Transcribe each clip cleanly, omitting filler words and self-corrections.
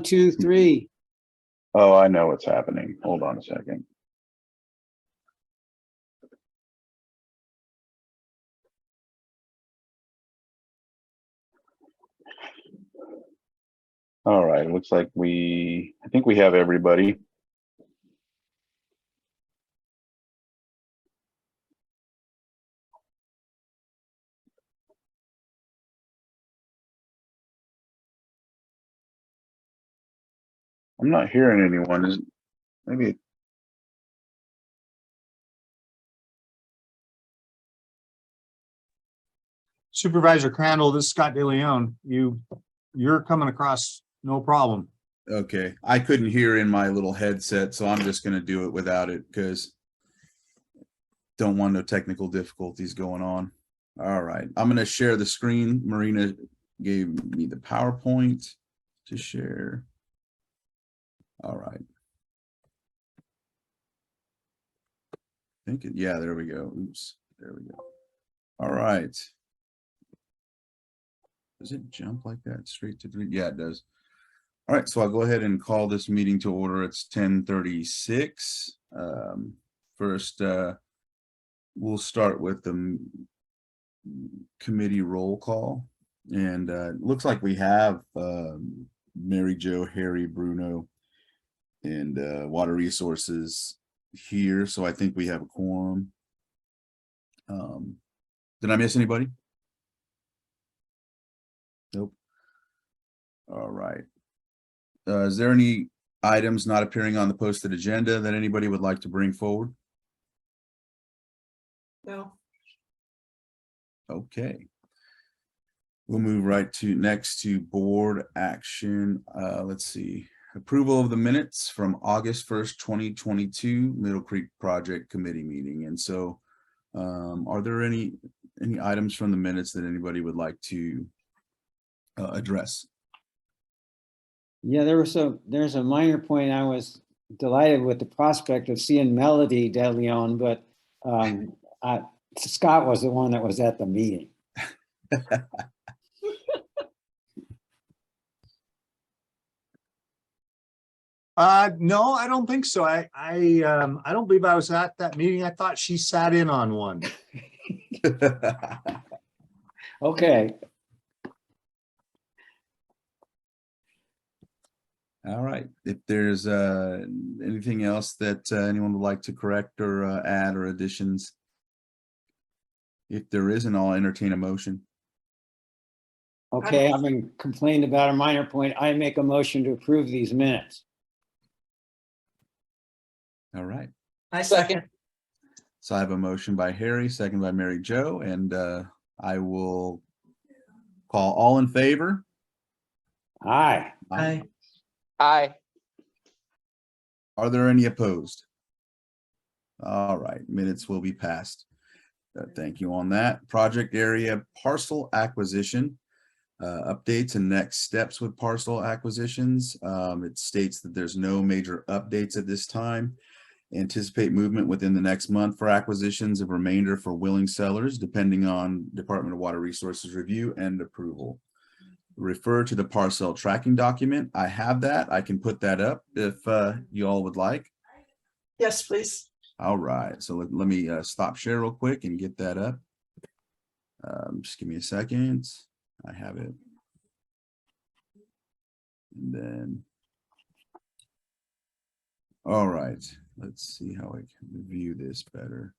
2, 3. Oh, I know what's happening. Hold on a second. All right, it looks like I think we have everybody. I'm not hearing anyone. Is maybe Supervisor Crandall, this is Scott DeLeon. You're coming across no problem. Okay, I couldn't hear in my little headset, so I'm just gonna do it without it because don't want no technical difficulties going on. All right, I'm gonna share the screen. Marina gave me the PowerPoint to share. All right. Yeah, there we go. Oops, there we go. All right. Does it jump like that straight to the? Yeah, it does. All right, so I'll go ahead and call this meeting to order. It's 10:36. First, we'll start with the committee roll call. And it looks like we have Mary Jo, Harry, Bruno, and Water Resources here. So I think we have a quorum. Did I miss anybody? Nope. All right. Is there any items not appearing on the posted agenda that anybody would like to bring forward? No. Okay. We'll move right to next to board action. Let's see. Approval of the minutes from August 1st, 2022 Middle Creek Project Committee meeting. And so are there any items from the minutes that anybody would like to address? Yeah, there's a minor point. I was delighted with the prospect of seeing Melody DeLeon, but Scott was the one that was at the meeting. No, I don't think so. I don't believe I was at that meeting. I thought she sat in on one. Okay. All right. If there's anything else that anyone would like to correct or add or additions, if there isn't, I'll entertain a motion. Okay, I've been complained about a minor point. I make a motion to approve these minutes. All right. I second. So I have a motion by Harry, second by Mary Jo, and I will call all in favor. Aye. Aye. Aye. Are there any opposed? All right, minutes will be passed. Thank you on that. Project area parcel acquisition. Updates and next steps with parcel acquisitions. It states that there's no major updates at this time. Anticipate movement within the next month for acquisitions of remainder for willing sellers, depending on Department of Water Resources review and approval. Refer to the parcel tracking document. I have that. I can put that up if you all would like. Yes, please. All right, so let me stop share real quick and get that up. Just give me a second. I have it. And then, all right, let's see how I can view this better.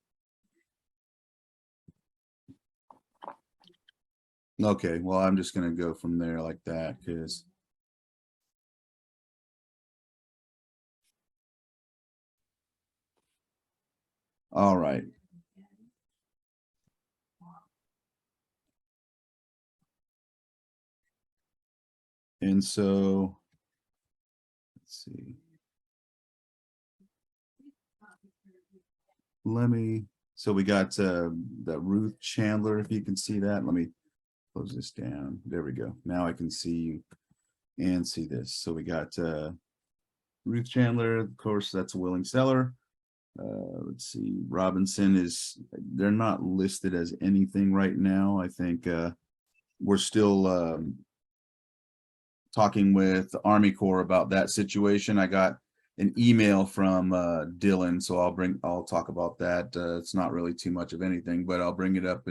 Okay, well, I'm just gonna go from there like that because all right. And so, let's see. So we got the Ruth Chandler, if you can see that. Let me close this down. There we go. Now I can see you and see this. So we got Ruth Chandler, of course, that's a willing seller. Let's see, Robinson they're not listed as anything right now. I think we're still talking with the Army Corps about that situation. I got an email from Dylan, so I'll talk about that. It's not really too much of anything, but I'll bring it up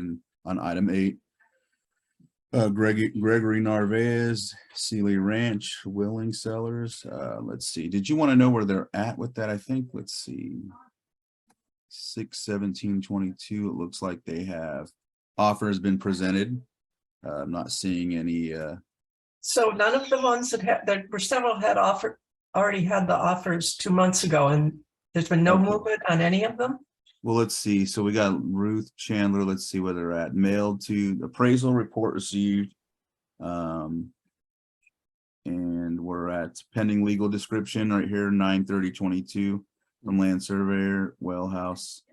on item 8. Gregory Narvaez, Sealy Ranch, Willing Sellers. Let's see. Did you want to know where they're at with that? I think, let's see. 6/17/22. It looks like they have offers been presented. I'm not seeing any. So none of the ones there were several already had the offers 2 months ago, and there's been no Okay. movement on any of them? Well, let's see. So we got Ruth Chandler. Let's see where they're at. Mailed to appraisal report received. And we're at pending legal description right here, 9/30/22 from land surveyor, well house.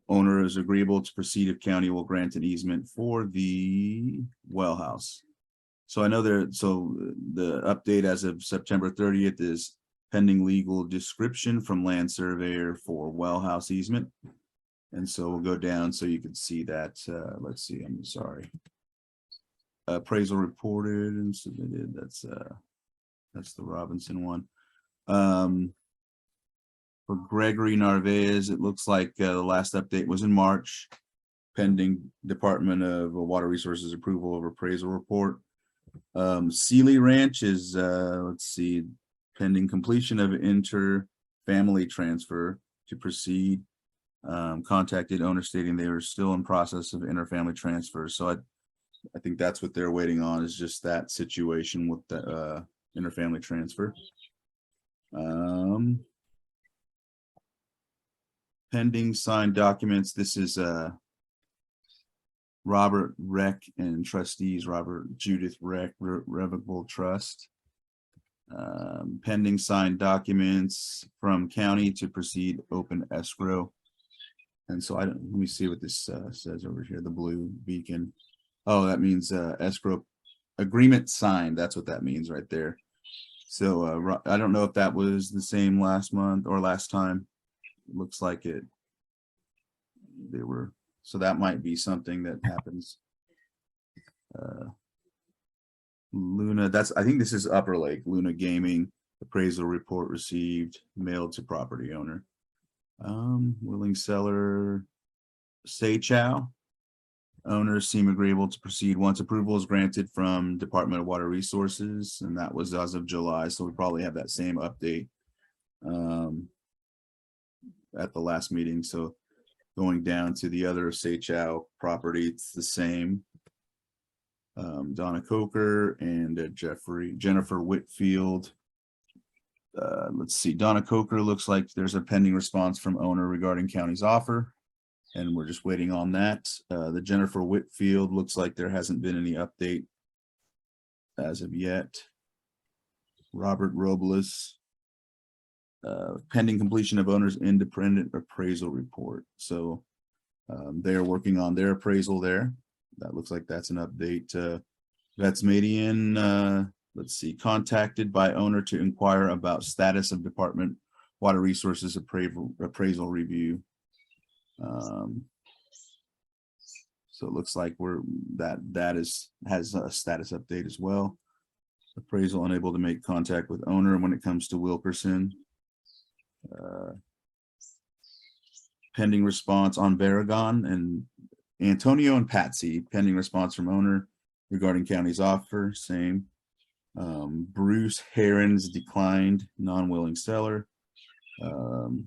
Owner is agreeable to proceed if county will grant an easement for the well house. So I know the update as of September 30th is pending legal description from land surveyor for well house easement. And so we'll go down so you can see that. Let's see, I'm sorry. Appraisal reported and submitted. That's the Robinson one. For Gregory Narvaez, it looks like the last update was in March, pending Department of Water Resources approval of appraisal report. Sealy Ranch is, let's see, pending completion of inter-family transfer to proceed. Contacted owner stating they were still in process of inter-family transfer. So I think that's what they're waiting on, is just that situation with the inter-family transfer. Pending signed documents. This is Robert Reck and trustees, Robert Judith Reck, Revocable Trust. Pending signed documents from county to proceed open escrow. And so let me see what this says over here, the blue beacon. Oh, that means escrow agreement signed. That's what that means right there. So I don't know if that was the same last month or last time. Looks like it. So that might be something that happens. Luna, I think this is Upper Lake. Luna Gaming appraisal report received, mailed to property owner. Willing seller, Say Chow. Owners seem agreeable to proceed once approval is granted from Department of Water Resources, and that was as of July. So we probably have that same update at the last meeting. So going down to the other Say Chow property, it's the same. Donna Coker and Jennifer Whitfield. Let's see, Donna Coker looks like there's a pending response from owner regarding county's offer, and we're just waiting on that. The Jennifer Whitfield looks like there hasn't been any update as of yet. Robert Robles, pending completion of owner's independent appraisal report. So they're working on their appraisal there. That looks like that's an update. Vetsmadian, let's see, contacted by owner to inquire about status of Department Water Resources appraisal review. So it looks like has a status update as well. Appraisal unable to make contact with owner when it comes to Wilkerson. Pending response on Baragon and Antonio and Patsy, pending response from owner regarding county's offer, same. Bruce Herons declined, non-willing seller.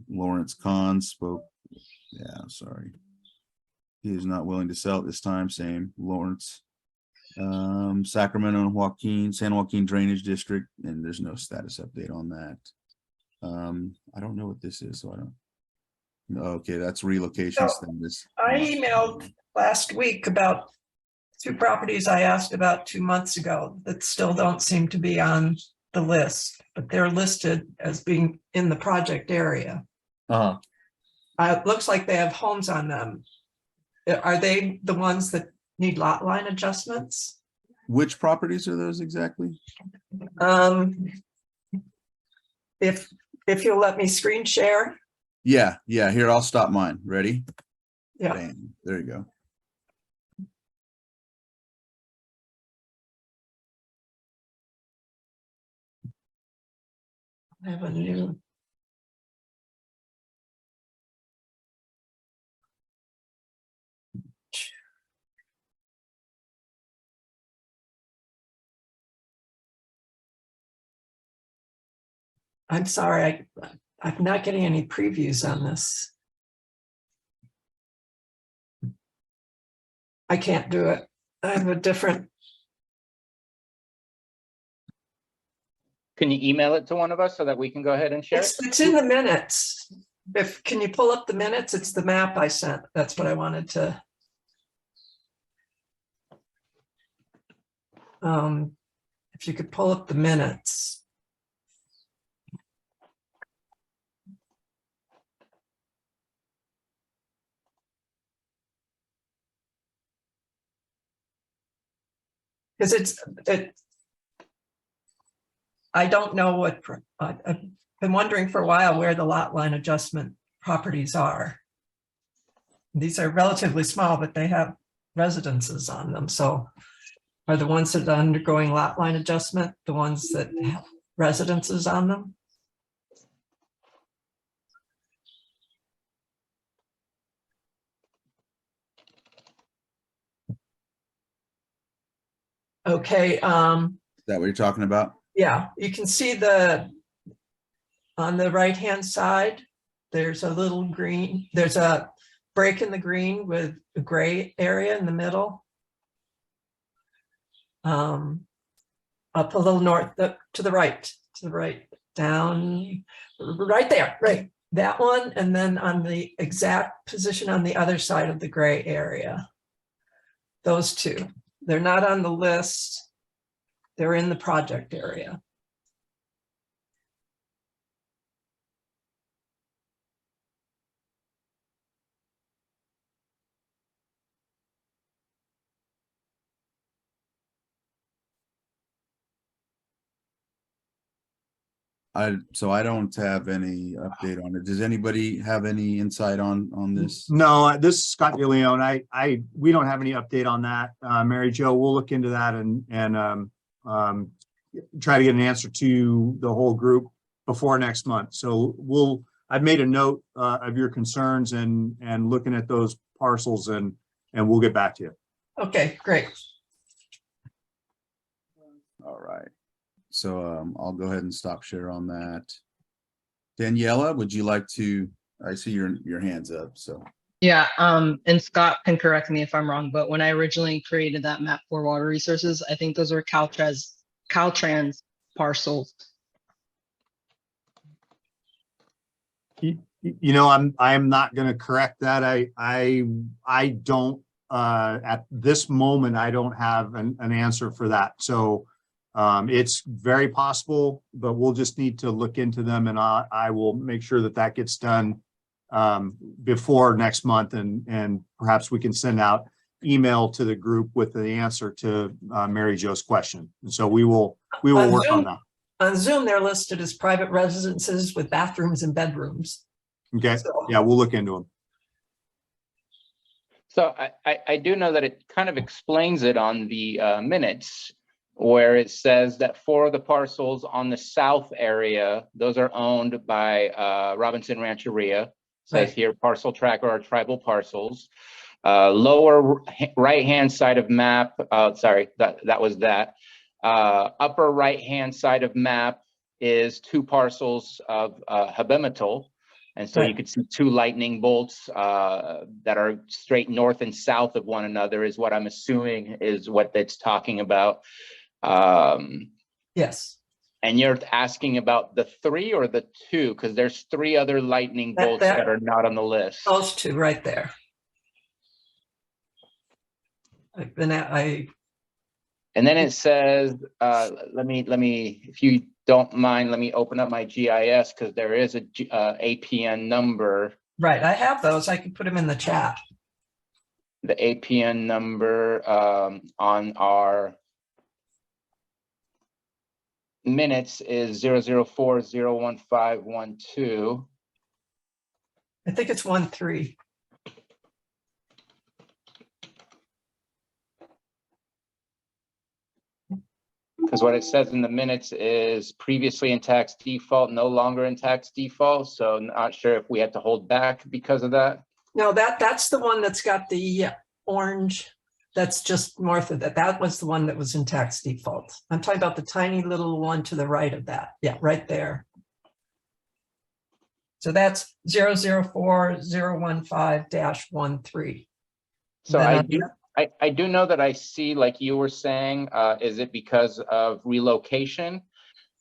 Lawrence Kahn spoke, yeah, I'm sorry. He is not willing to sell at this time, same. Lawrence. Sacramento and San Joaquin Drainage District, and there's no status update on that. I don't know what this is, so I don't. Okay, that's relocation status. I emailed last week about 2 properties I asked about 2 months ago that still don't seem to be on the list, but they're listed as being in the project area. It looks like they have homes on them. Are they the ones that need lot line adjustments? Which properties are those exactly? If you'll let me screen share. Yeah, here, I'll stop mine. Ready? Yeah. Bam. There you go. I have a new. I'm sorry, I'm not getting any previews on this. I can't do it. I have a different, Can you email it to one of us so that we can go ahead and share it? it's in the minutes. Can you pull up the minutes? It's the map I sent. That's what I wanted to. If you could pull up the minutes. Because I don't know what, I've been wondering for a while where the lot line adjustment properties are. These are relatively small, but they have residences on them. So are the ones that are undergoing lot line adjustment, the ones that have residences on them? Okay, Is that what you're talking about? yeah, you can see on the right-hand side, there's a little green, there's a break in the green with a gray area in the middle. Up a little north, to the right, down, right there, right, that one, and then on the exact position on the other side of the gray area. Those two, they're not on the list. They're in the project area. So I don't have any update on it. Does anybody have any insight on this? No, this is Scott DeLeon. We don't have any update on that. Mary Jo, we'll look into that and try to get an answer to the whole group before next month. So I've made a note of your concerns and looking at those parcels and we'll get back to you. Okay, great. All right. So I'll go ahead and stop share on that. Daniela, would you like to, I see your hands up, so. Yeah, and Scott can correct me if I'm wrong, but when I originally created that map for water resources, I think those were Caltrans parcels. You know, I'm not going to correct that. I don't at this moment I don't have an answer for that. So it's very possible, but we'll just need to look into them, and I will make sure that gets done before next month, and perhaps we can send out email to the group with the answer to Mary Jo's question. And so we will work on that. On Zoom, they're listed as private residences with bathrooms and bedrooms. Okay. So- Yeah, we'll look into them. So I do know that it kind of explains it on the minutes, where it says that 4 of the parcels on the south area, those are owned by Robinson Rancheria. Says Right. here, parcel tracker are tribal parcels. Lower right-hand side of map, sorry, that was that. Upper right-hand side of map is 2 parcels of Habemetal. And so you Right. could see 2 lightning bolts that are straight north and south of one another is what I'm assuming is what that's talking about. Yes, And you're asking about the 3 or the 2, because there's 3 other lightning That- bolts that- that are not on the list. those two right there. And then it says, let me, if you don't mind, let me open up my GIS, because there is a APN number. Right, I have those. I can put them in the chat. The APN number on our minutes is 004-01512. I think it's 1-3. Because what it says in the minutes is previously in tax default, no longer in tax default. So not sure if we had to hold back because of that. No, that's the one that's got the orange, that's just north of that. That was the one that was in tax default. I'm talking about the tiny little one to the right of that. Yeah, right there. So that's 004015-13. So Then I on do, I do know that I see, like you were saying, is it because of relocation?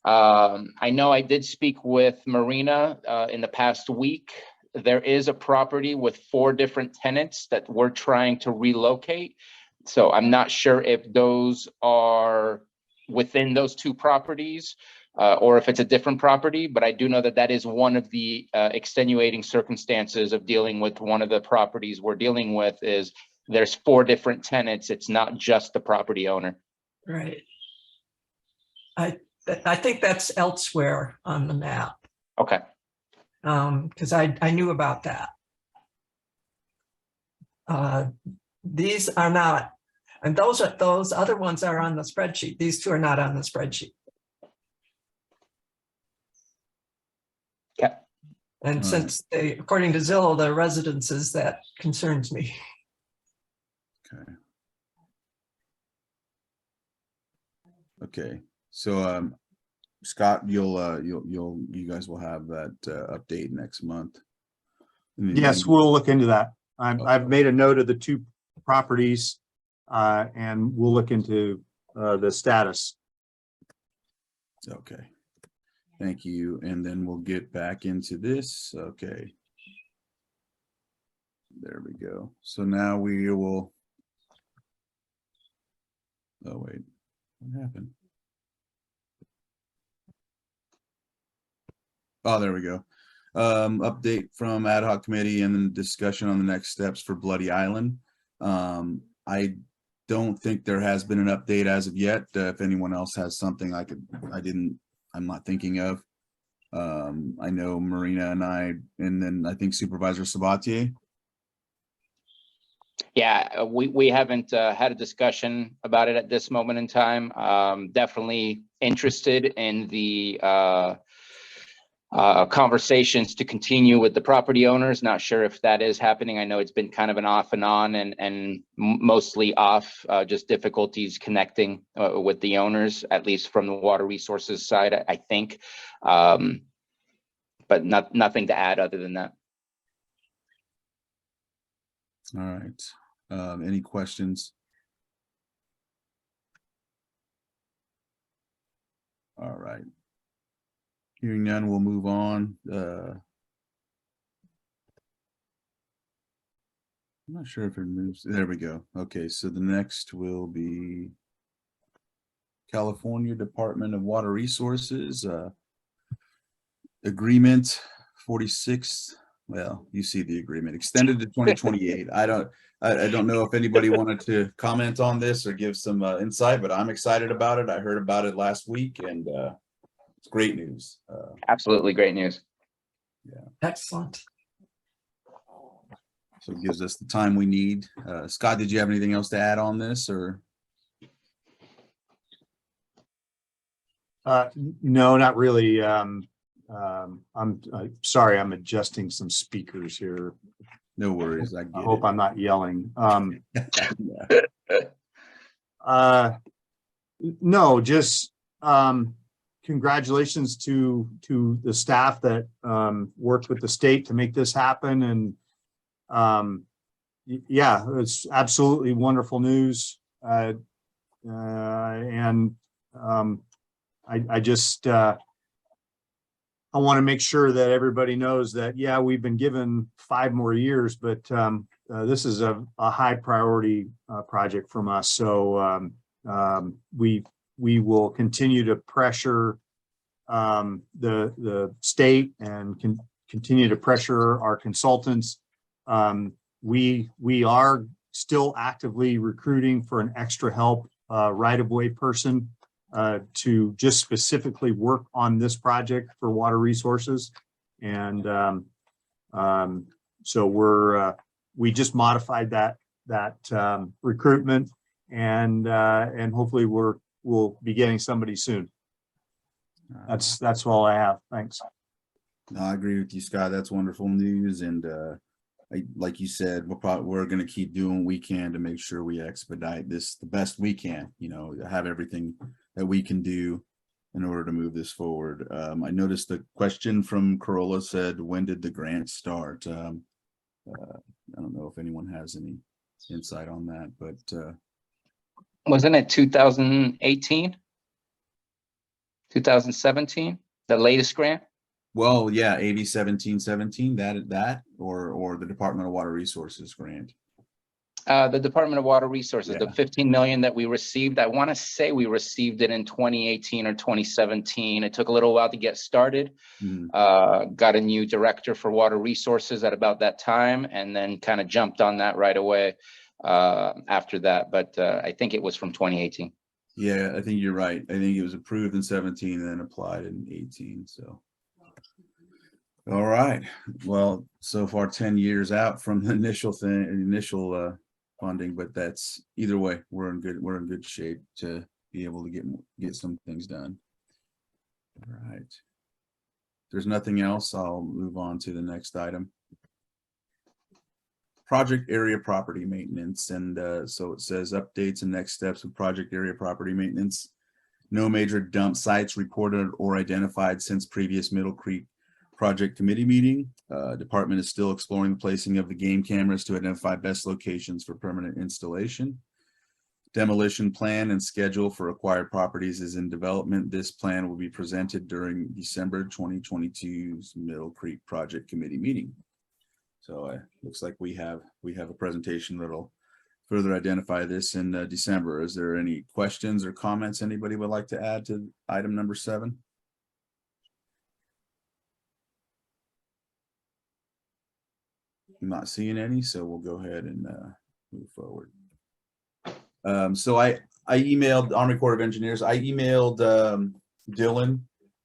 I know I did speak with Marina in the past week. There is a property with 4 different tenants that we're trying to relocate. So I'm not sure if those are within those 2 properties or if it's a different property, but I do know that that is one of the extenuating circumstances of dealing with one of the properties we're dealing with is there's 4 different tenants. It's not just the property owner. Right. I think that's elsewhere on the map. Okay. Because I knew about that. These are not, and those other ones are on the spreadsheet. These 2 are not on the spreadsheet. Okay. And All since they, according to Zillow, they're residences, that concerns me. Okay. Okay, so Scott, you guys will have that update next month. And then Yes, you- we'll look into that. Okay. I've made a note of the 2 properties and we'll look into the status. Okay. Thank you. And then we'll get back into this. Okay. There we go. So now we will. Oh, wait, what happened? Oh, there we go. Update from ad hoc committee and then discussion on the next steps for Bloody Island. I don't think there has been an update as of yet. If anyone else has something I'm not thinking of. I know Marina and then I think Supervisor Sabatier. Yeah, we haven't had a discussion about it at this moment in time. Definitely interested in the conversations to continue with the property owners. Not sure if that is happening. I know it's been kind of an off and on and mostly off, just difficulties connecting with the owners, at least from the water resources side, I think. But nothing to add other than that. All right. Any questions? All right. Hearing none, we'll move on. I'm not sure if it moves. There we go. Okay, so the next will be California Department of Water Resources, agreement 46. Well, you see the agreement extended to 2028. I don't know if anybody wanted to comment on this or give some insight, but I'm excited about it. I heard about it last week and it's great news. Absolutely great news. Excellent. So it gives us the time we need. Scott, did you have anything else to add on this or? No, not really. I'm sorry, I'm adjusting some speakers here. No worries, I I get hope I'm not yelling. it. No, just congratulations to the staff that worked with the state to make this happen. And yeah, it's absolutely wonderful news. I just I want to make sure that everybody knows that, yeah, we've been given 5 more years, but this is a high priority project from us. So we will continue to pressure the state and continue to pressure our consultants. We are still actively recruiting for an extra help right-of-way person to just specifically work on this project for water resources. And so we just modified that recruitment and hopefully we're we'll be getting somebody soon. That's all I have. Thanks. No, I agree with you, Scott. That's wonderful news. And like you said, we're going to keep doing what we can to make sure we expedite this the best we can, you know, have everything that we can do in order to move this forward. I noticed the question from Corolla said, when did the grant start? I don't know if anyone has any insight on that, but Wasn't it 2018? 2017, the latest grant? well, yeah, AB 1717, that or the Department of Water Resources grant. The Department of Water Resources, the Yeah. 15 million that we received, I want to say we received it in 2018 or 2017. It took a little while to get started. Mhm. Got a new director for water resources at about that time, and then kind of jumped on that right away after that. But I think it was from 2018. Yeah, I think you're right. I think it was approved in 17 and then applied in 18. So, all right. Well, so far 10 years out from the initial funding, but that's either way, we're in good shape to be able to get some things done. All right. If there's nothing else, I'll move on to the next item. Project area property maintenance. And so it says updates and next steps of project area property maintenance. No major dump sites reported or identified since previous Middle Creek project committee meeting. Department is still exploring the placing of the game cameras to identify best locations for permanent installation. Demolition plan and schedule for acquired properties is in development. This plan will be presented during December 2022's Middle Creek project committee meeting. So looks like we have a presentation that'll further identify this in December. Is there any questions or comments anybody would like to add to item number 7? I'm not seeing any, so we'll go ahead and move forward. So I emailed Army Corps of Engineers. I emailed Dylan.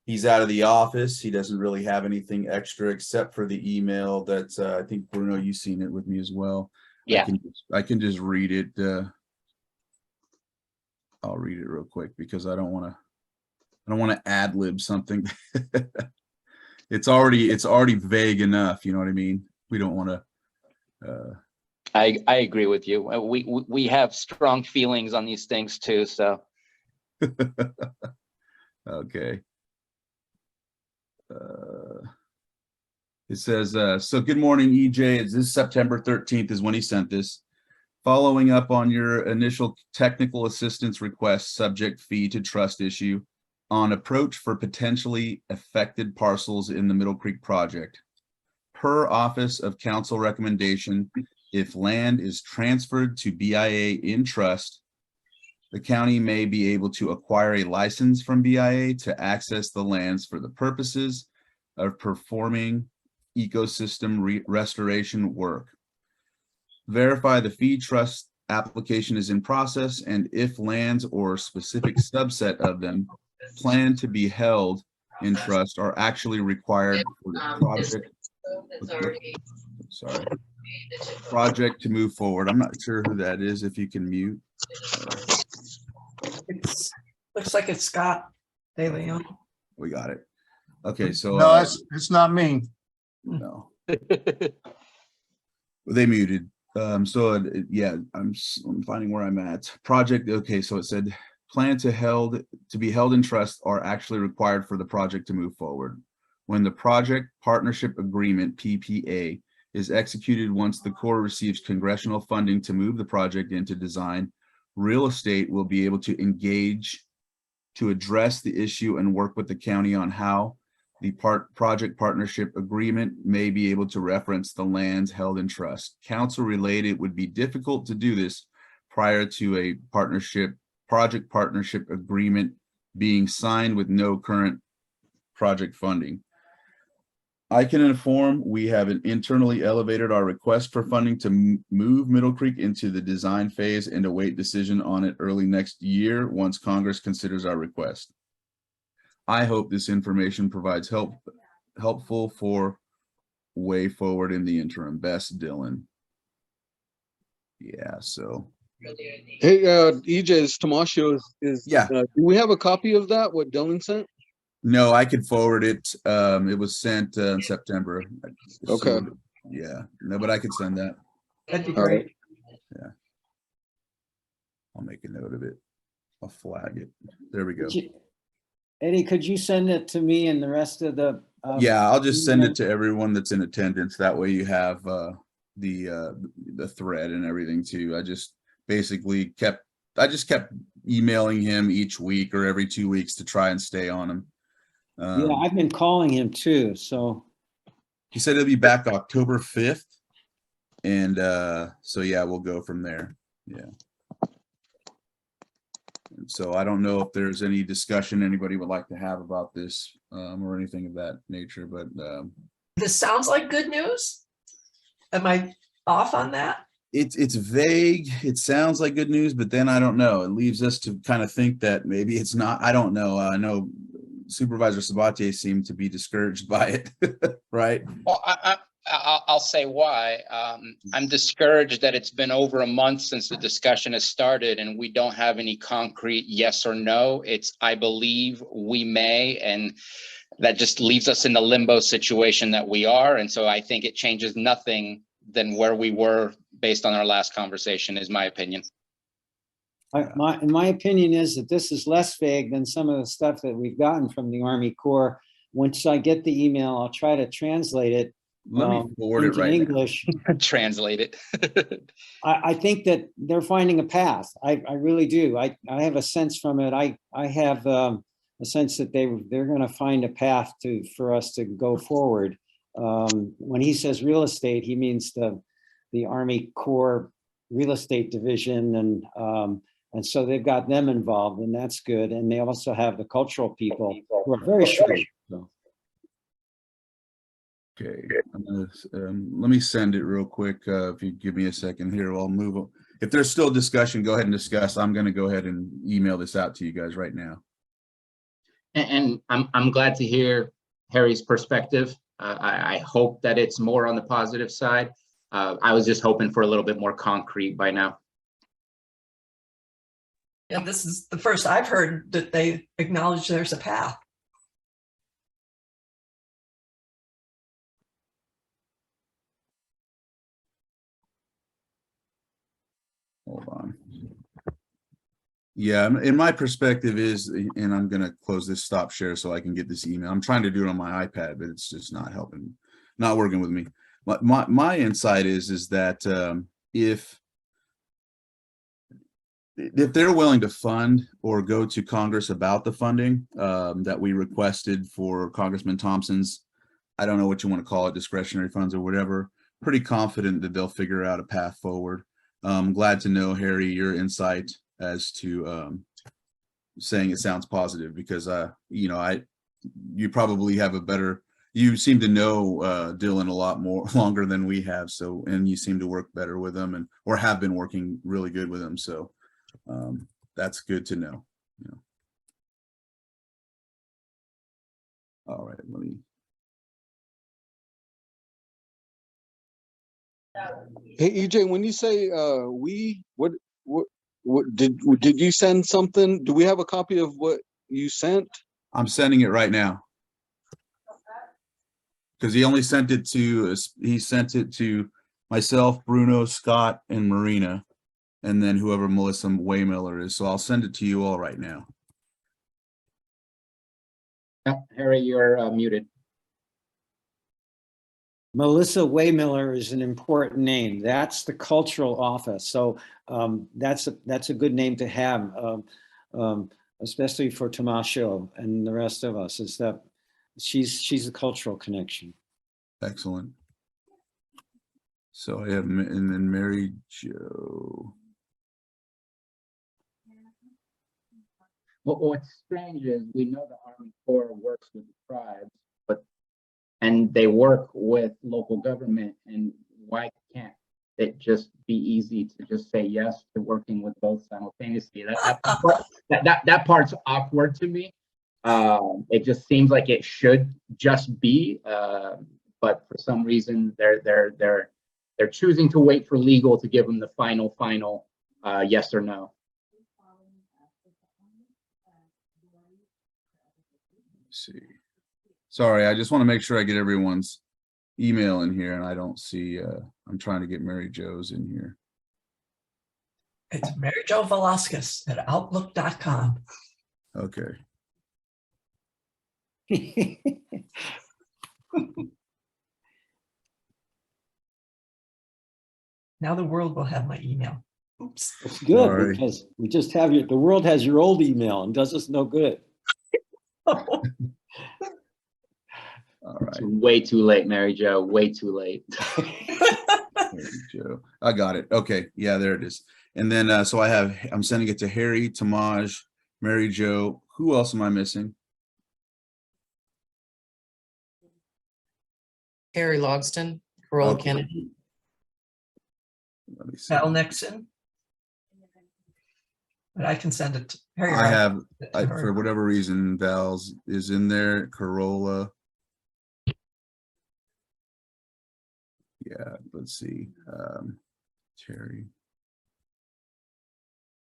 He's out of the office. He doesn't really have anything extra except for the email that I think Bruno, you've seen it with me as well. Yeah. I can just read it. I'll read it real quick because I don't want to ad lib something. It's already vague enough. You know what I mean? We don't want to. I agree with you. We have strong feelings on these things too. So. Okay. It says, so good morning, EJ. It's this September 13th is when he sent this. Following up on your initial technical assistance request, subject fee to trust issue on approach for potentially affected parcels in the Middle Creek project. Per Office of Council recommendation, if land is transferred to BIA in trust, the county may be able to acquire a license from BIA to access the lands for the purposes of performing ecosystem restoration work. Verify the fee trust application is in process, and if lands or specific subset of them plan to be held in trust are actually required for the project to move forward. I'm not sure who that is. If you can mute. Looks like it's Scott De Leon. We got it. Okay, so No, it's not me. no, they muted. Yeah, I'm finding where I'm at. Project. Okay, so it said plan to be held in trust are actually required for the project to move forward. When the project partnership agreement PPA is executed, once the Corps receives congressional funding to move the project into design, real estate will be able to engage to address the issue and work with the county on how the project partnership agreement may be able to reference the lands held in trust. Council related, it would be difficult to do this prior to a project partnership agreement being signed with no current project funding. I can inform we have internally elevated our request for funding to move Middle Creek into the design phase and await decision on it early next year once Congress considers our request. I hope this information provides helpful for way forward in the interim. Best, Dylan. Yeah, so Hey, EJ, it's Tomasio. Yeah. Do we have a copy of that? What Dylan sent? No, I could forward it. It was sent in September. Okay. So, yeah, no, but I could send that. That'd be All right. great. I'll make a note of it. I'll flag it. There we go. Eddie, could you send it to me and the rest of the? Yeah, I'll just send it to everyone that's in attendance. That way you have the thread and everything too. I just kept emailing him each week or every 2 weeks to try and stay on him. Yeah, I've been calling him too, so. He said he'll be back October 5th. And so yeah, we'll go from there. Yeah. And so I don't know if there's any discussion anybody would like to have about this or anything of that nature, but This sounds like good news. Am I off on that? it's vague. It sounds like good news, but then I don't know. It leaves us to kind of think that maybe it's not. I don't know. I know Supervisor Sabatier seemed to be discouraged by it, right? Well, I'll say why. I'm discouraged that it's been over a month since the discussion has started and we don't have any concrete yes or no. It's, I believe we may, and that just leaves us in the limbo situation that we are. And so I think it changes nothing than where we were based on our last conversation, is my opinion. My opinion is that this is less vague than some of the stuff that we've gotten from the Army Corps. Once I get the email, I'll try to translate it. Let me forward it into right now. English. Translate it. I think that they're finding a path. I really do. I have a sense from it. I have a sense that they're going to find a path for us to go forward. When he says real estate, he means the Army Corps Real Estate Division, and so they've got them involved, and that's good. And they also have the cultural people who are very shrewd. So. Okay, let me send it real quick. If you give me a second here, I'll move on. If there's still discussion, go ahead and discuss. I'm going to go ahead and email this out to you guys right now. And I'm glad to hear Harry's perspective. I hope that it's more on the positive side. I was just hoping for a little bit more concrete by now. Yeah, this is the first I've heard that they acknowledge there's a path. Hold on. Yeah, and my perspective is, and I'm going to close this stop share so I can get this email. I'm trying to do it on my iPad, but it's just not helping, not working with me. My insight is that if they're willing to fund or go to Congress about the funding that we requested for Congressman Thompson's, I don't know what you want to call it, discretionary funds or whatever, pretty confident that they'll figure out a path forward. I'm glad to know, Harry, your insight as to saying it sounds positive, because you probably have a better, you seem to know Dylan a lot more longer than we have, so, and you seem to work better with them or have been working really good with them, so that's good to know. All right, let me. Hey, EJ, when you say what did you send something? Do we have a copy of what you sent? I'm sending it right now. Because he only sent it to myself, Bruno, Scott, and Marina, and then whoever Melissa Waymiller is. So I'll send it to you all right now. Harry, you're muted. Melissa Waymiller is an important name. That's the cultural office. So that's a good name to have, especially for Tomasio and the rest of us, is that she's a cultural connection. Excellent. So I have, and then Mary Jo. Well, what's strange is we know the Army Corps works with the tribes, and they work with local government, and why can't it just be easy to just say yes to working with both simultaneously? That part's awkward to me. It just seems like it should just be, but for some reason they're choosing to wait for legal to give them the final yes or no. Let's see. Sorry, I just want to make sure I get everyone's email in here, and I don't see, I'm trying to get Mary Jo's in here. It's Mary Jo Velasquez at outlook.com. Okay. Now the world will have my email. Oops. It's good Sorry. because we just have your, the world has your old email and does us no good. All It's right. way too late, Mary Jo, way too late. Mary Jo. I got it. Okay. Yeah, there it is. And then, so I'm sending it to Harry, Tamaj, Mary Jo. Who else am I missing? Harry Logston, Corolla Okay. Kennedy. Let me see. Sal Nixon. But I can send it to Harry. I have, it to her. for whatever reason, Val's is in there, Corolla. Yeah, let's see. Terry.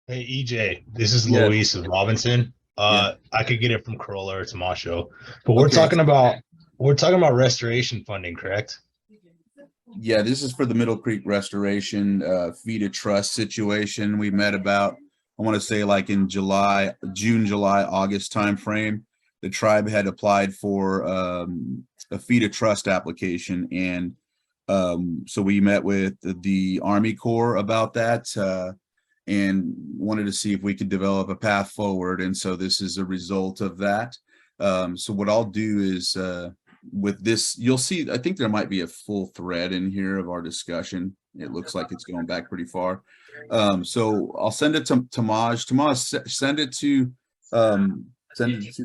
Hey EJ, this is Yes. Luis of Robinson. Yeah. I could get it from Corolla or Tomasho, but we're Okay. talking about restoration funding, correct? Yeah, this is for the Middle Creek restoration, FEDA trust situation. We met about, I want to say like in June, July, August timeframe. The tribe had applied for a FEDA trust application, and so we met with the Army Corps about that and wanted to see if we could develop a path forward. And so this is a result of that. So what I'll do is with this, you'll see, I think there might be a full thread in here of our discussion. It looks like it's going back pretty far. So I'll send it to Tamaj. Tamaj, send it to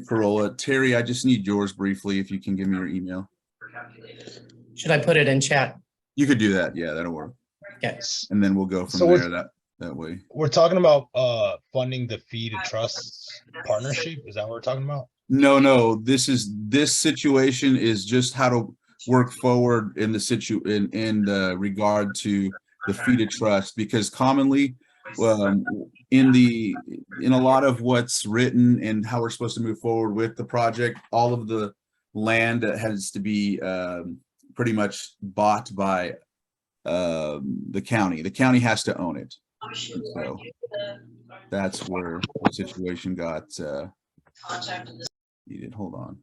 Corolla. Terry, I just need yours briefly, if you can give me your email. Should I put it in chat? You could do that. Yeah, that'll work. Yes. And then we'll go from So we're- there that way. We're talking about funding the Feed to Trust partnership. Is that what we're talking about? No, this situation is just how to work forward in the in the regard to the FEDA trust, because commonly in a lot of what's written and how we're supposed to move forward with the project, all of the land has to be pretty much bought by the county. The county has to own it. So that's where the situation got needed. Hold on,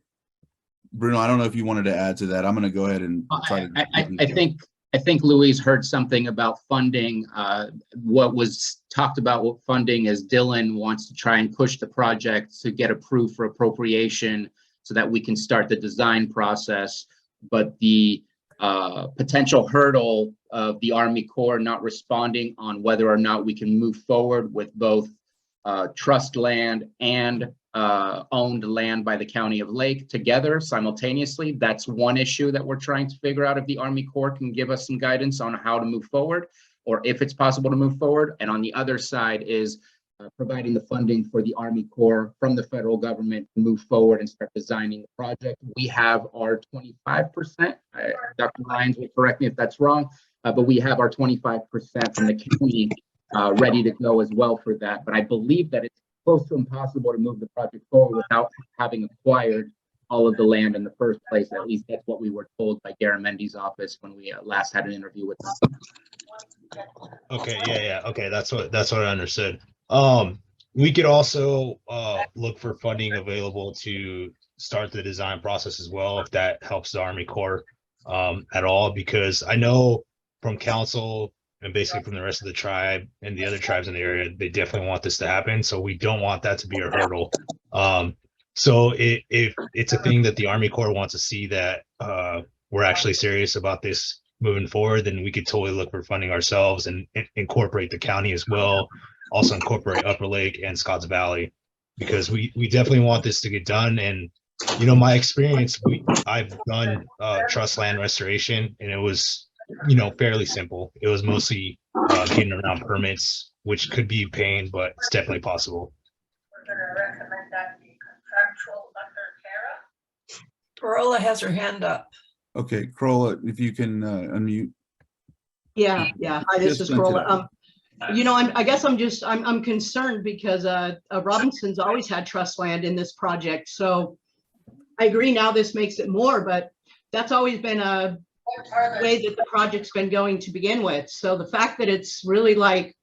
Bruno, I don't know if you wanted to add to that. I'm going to go ahead and try to. I think Louise heard something about funding. What was talked about with funding is Dylan wants to try and push the project to get approved for appropriation so that we can start the design process. But the potential hurdle of the Army Corps not responding on whether or not we can move forward with both trust land and owned land by the County of Lake together simultaneously. That's one issue that we're trying to figure out if the Army Corps can give us some guidance on how to move forward, or if it's possible to move forward. And on the other side is providing the funding for the Army Corps from the federal government to move forward and start designing the project. We have our 25%. Dr. Lyons will correct me if that's wrong, but we have our 25% from the county ready to go as well for that. But I believe that it's close to impossible to move the project forward without having acquired all of the land in the first place. At least that's what we were told by Garamendi's office when we last had an interview with them. Okay, yeah. Okay, that's what I understood. We could also look for funding available to start the design process as well, if that helps the Army Corps at all, because I know from council and basically from the rest of the tribe and the other tribes in the area, they definitely want this to happen. So we don't want that to be a hurdle. So if it's a thing that the Army Corps wants to see that we're actually serious about this moving forward, then we could totally look for funding ourselves and incorporate the county as well. Also incorporate Upper Lake and Scotts Valley, because we definitely want this to get done. And you know, my experience, I've done trust land restoration, and it was, you know, fairly simple. It was mostly getting around permits, which could be a pain, but it's definitely possible. Corolla has her hand up. Okay, Corolla, if you can unmute. Yeah. Hi, this Just is sent it Corolla. out. I guess I'm concerned because Robinson's always had trust land in this project. So I agree now this makes it more, but that's always been a way that the project's been going to begin with. So the fact that it's really like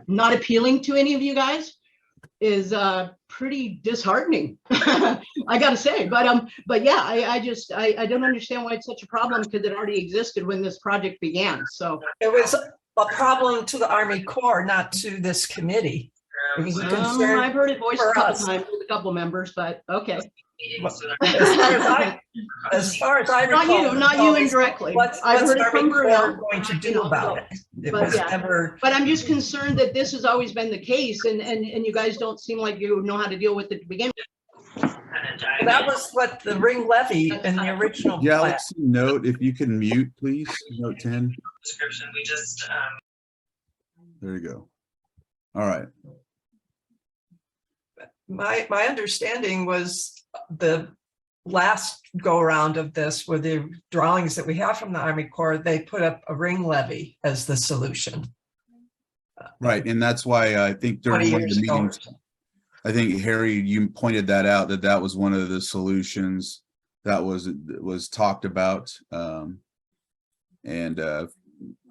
not appealing to any of you guys is pretty disheartening. I gotta say, but yeah, I don't understand why it's such a problem because it already existed when this project began. So It was a problem to the Army Corps, not to this committee. It was a concern. I've heard it voiced a for couple us. times with a couple members, but okay. As far as I Not recall. you, not you indirectly. What's I've heard it Army from Corps Bruno. going to do about it? It But was yeah. never, But I'm just concerned that this has always been the case and you guys don't seem like you know how to deal with it to begin with. that was what the ring levy in the original plan. Galaxy Note, if you can mute, please, Note 10. Description, we just, There you go. All right. My understanding was the last go around of this were the drawings that we have from the Army Corps, they put up a ring levy as the solution. Right, and that's why I think 20 during one of the years ago. meetings, I think Harry, you pointed that out, that was one of the solutions that was talked about.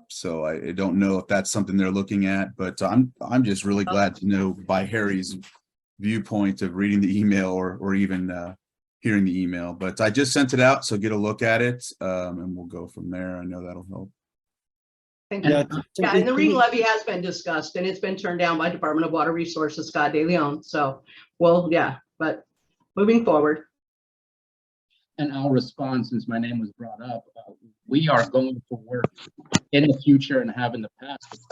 So I don't know if that's something they're looking at, but I'm just really glad to know by Harry's viewpoint of reading the email or even hearing the email. But I just sent it out, so get a look at it, and we'll go from there. I know that'll help. Thank you. Yeah, Yeah, and the ring levy has been discussed and it's been turned down by Department of Water Resources, Scott De Leon. So, well, yeah, but moving forward. And I'll respond since my name was brought up. We are going to work in the future and have in the past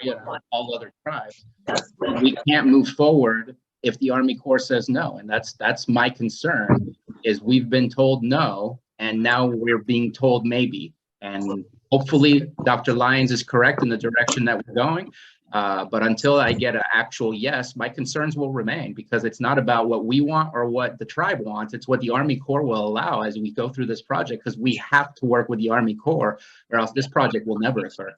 with all other tribes. We can't move forward if the Army Corps says no, and that's my concern. Is we've been told no, and now we're being told maybe. And hopefully, Dr. Lyons is correct in the direction that we're going. But until I get an actual yes, my concerns will remain because it's not about what we want or what the tribe wants. It's what the Army Corps will allow as we go through this project, because we have to work with the Army Corps or else this project will never occur.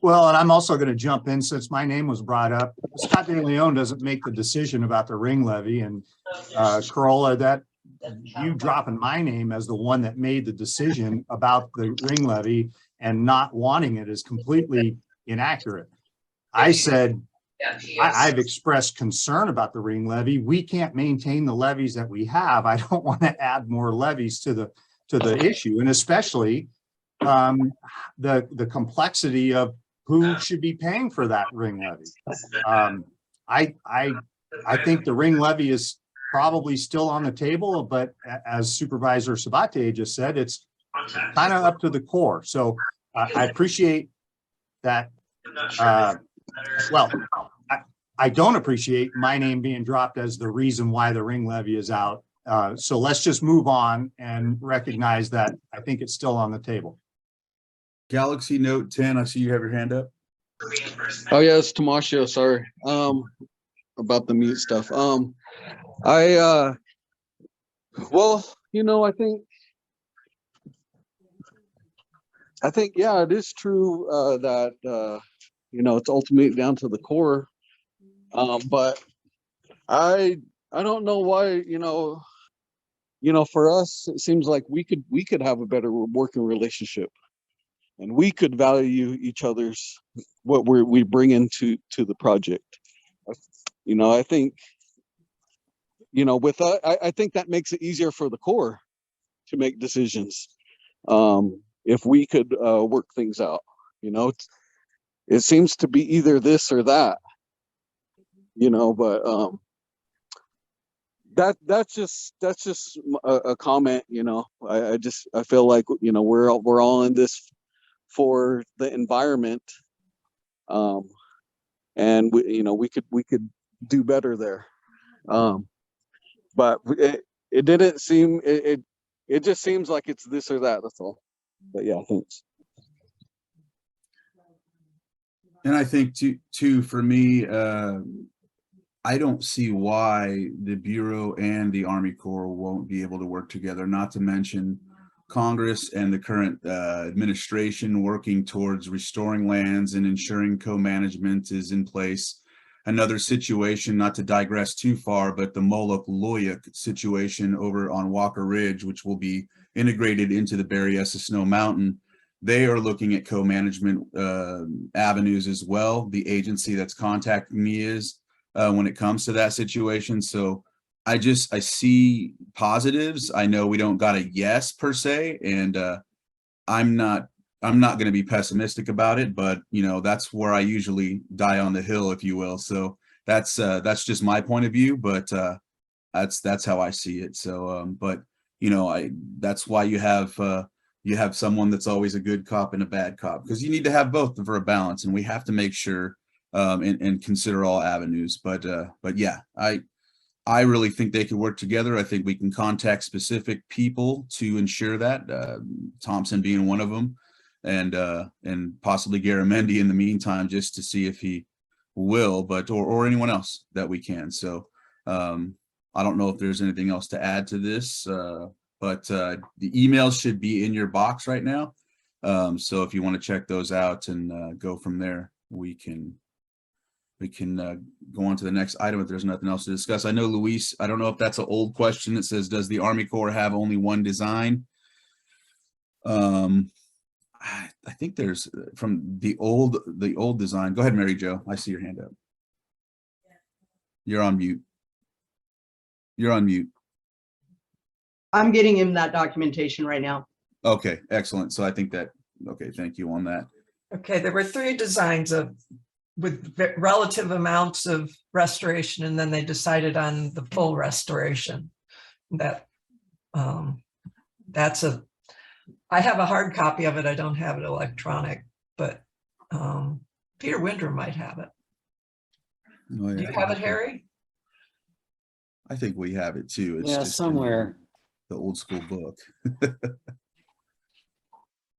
Well, and I'm also going to jump in since my name was brought up. Scott De Leon doesn't make the decision about the ring levy, and Corolla, that you dropping my name as the one that made the decision about the ring levy and not wanting it is completely inaccurate. I said, I've expressed concern about the ring levy. We can't maintain the levies that we have. I don't want to add more levies to the issue, and especially the complexity of who should be paying for that ring levy. I think the ring levy is probably still on the table, but as Supervisor Sabate just said, it's kind of up to the Corps. So I appreciate that. Well, I don't appreciate my name being dropped as the reason why the ring levy is out. So let's just move on and recognize that I think it's still on the table. Galaxy Note 10, I see you have your hand up. Oh yeah, it's Tomasio, sorry. About the mute stuff. Well, I think yeah, it is true that it's ultimately down to the Corps. But I don't know why, for us it seems like we could have a better working relationship, and we could value each other's what we bring into the project. I think with that, I think that makes it easier for the Corps to make decisions if we could work things out. It seems to be either this or that, but that's just a comment. I feel like we're all in this for the environment, and we could do better there, but it didn't seem it just seems like it's this or that. That's all. But yeah, thanks. And I think too for me, I don't see why the Bureau and the Army Corps won't be able to work together, not to mention Congress and the current administration working towards restoring lands and ensuring co-management is in place. Another situation, not to digress too far, but the Moloch Loyuk situation over on Walker Ridge, which will be integrated into the Berryessa Snow Mountain. They are looking at co-management avenues as well. The agency that's contacting me is when it comes to that situation. So I see positives. I know we don't got a yes per se, and I'm not going to be pessimistic about it, but you know, that's where I usually die on the hill, if you will. So that's just my point of view, but that's how I see it. So, but you know, that's why you have someone that's always a good cop and a bad cop, because you need to have both for a balance, and we have to make sure and consider all avenues. But yeah, I really think they could work together. I think we can contact specific people to ensure that, Thompson being one of them, and possibly Garamendi in the meantime, just to see if he will, but or anyone else that we can. So I don't know if there's anything else to add to this, but the emails should be in your box right now. So if you want to check those out and go from there, we can go on to the next item if there's nothing else to discuss. I know, Luis, I don't know if that's an old question that says, does the Army Corps have only one design? I think there's from the old design. Go ahead, Mary Jo. I see your hand up. You're on mute. You're on mute. I'm getting him that documentation right now. Okay, excellent. So I think that, okay, thank you on that. Okay, there were 3 designs with relative amounts of restoration, and then they decided on the full restoration. I have a hard copy of it. I don't have it electronic, but Peter Winder might have it. Oh, yeah. Do you have it, Harry? I think we have it too. It's Yeah, just in somewhere. the old school book.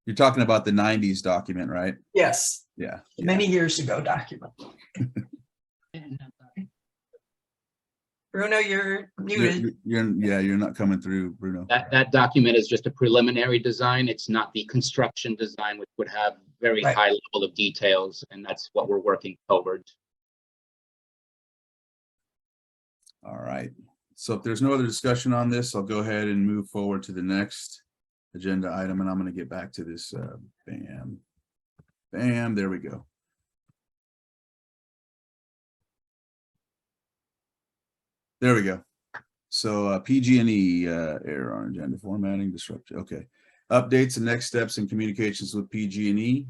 You're talking about the 90s document, right? Yes, Yeah. many years ago document. Bruno, you're muted. You're not coming through, Bruno. That document is just a preliminary design. It's not the construction design, which would have very Right. high level of details, and that's what we're working towards. All right. So if there's no other discussion on this, I'll go ahead and move forward to the next agenda item, and I'm going to get back to this. Bam. There we go. There we go. So PG&E error on agenda formatting disruption. Okay. Updates and next steps in communications with PG&E.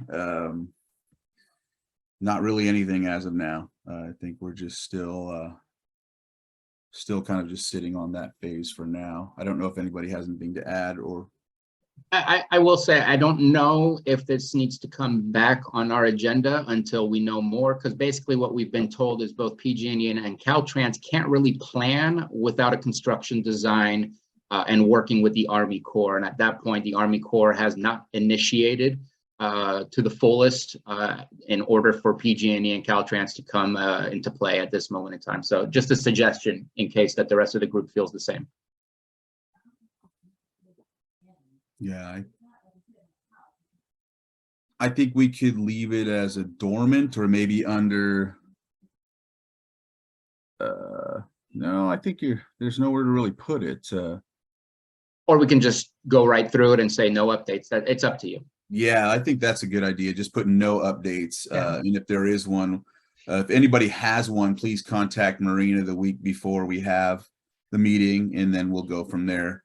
Not really anything as of now. I think we're just still kind of just sitting on that phase for now. I don't know if anybody has anything to add or. I will say, I don't know if this needs to come back on our agenda until we know more, because basically what we've been told is both PG&E and Caltrans can't really plan without a construction design and working with the Army Corps. And at that point, the Army Corps has not initiated to the fullest in order for PG&E and Caltrans to come into play at this moment in time. So just a suggestion in case that the rest of the group feels the same. Yeah, I think we could leave it as a dormant or maybe under. No, I think there's nowhere to really put it. Or we can just go right through it and say no updates. That it's up to you. Yeah, I think that's a good idea. Just putting no updates. Yeah. And if there is one, if anybody has one, please contact Marina the week before we have the meeting, and then we'll go from there.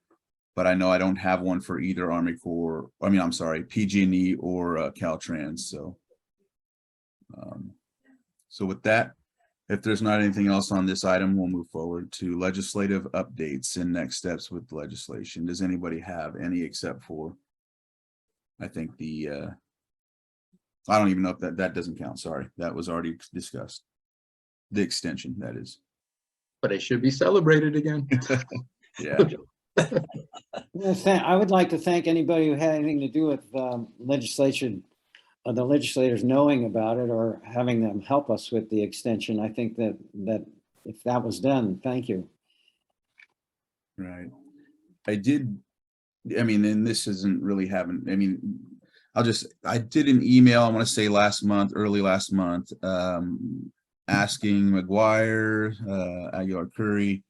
But I know I don't have one for either Army Corps. I mean, I'm sorry, PG&E or Caltrans. So, so with that, if there's not anything else on this item, we'll move forward to legislative updates and next steps with legislation. Does anybody have any except for? I think I don't even know if that doesn't count. Sorry, that was already discussed. The extension, that is. But it should be celebrated again. Yeah. I would like to thank anybody who had anything to do with legislation, the legislators knowing about it or having them help us with the extension. I think that if that was done, thank you. Right. I did I mean, and this isn't really having, I mean, I did an email, I want to say early last month, asking McGuire, Aguilar Curry,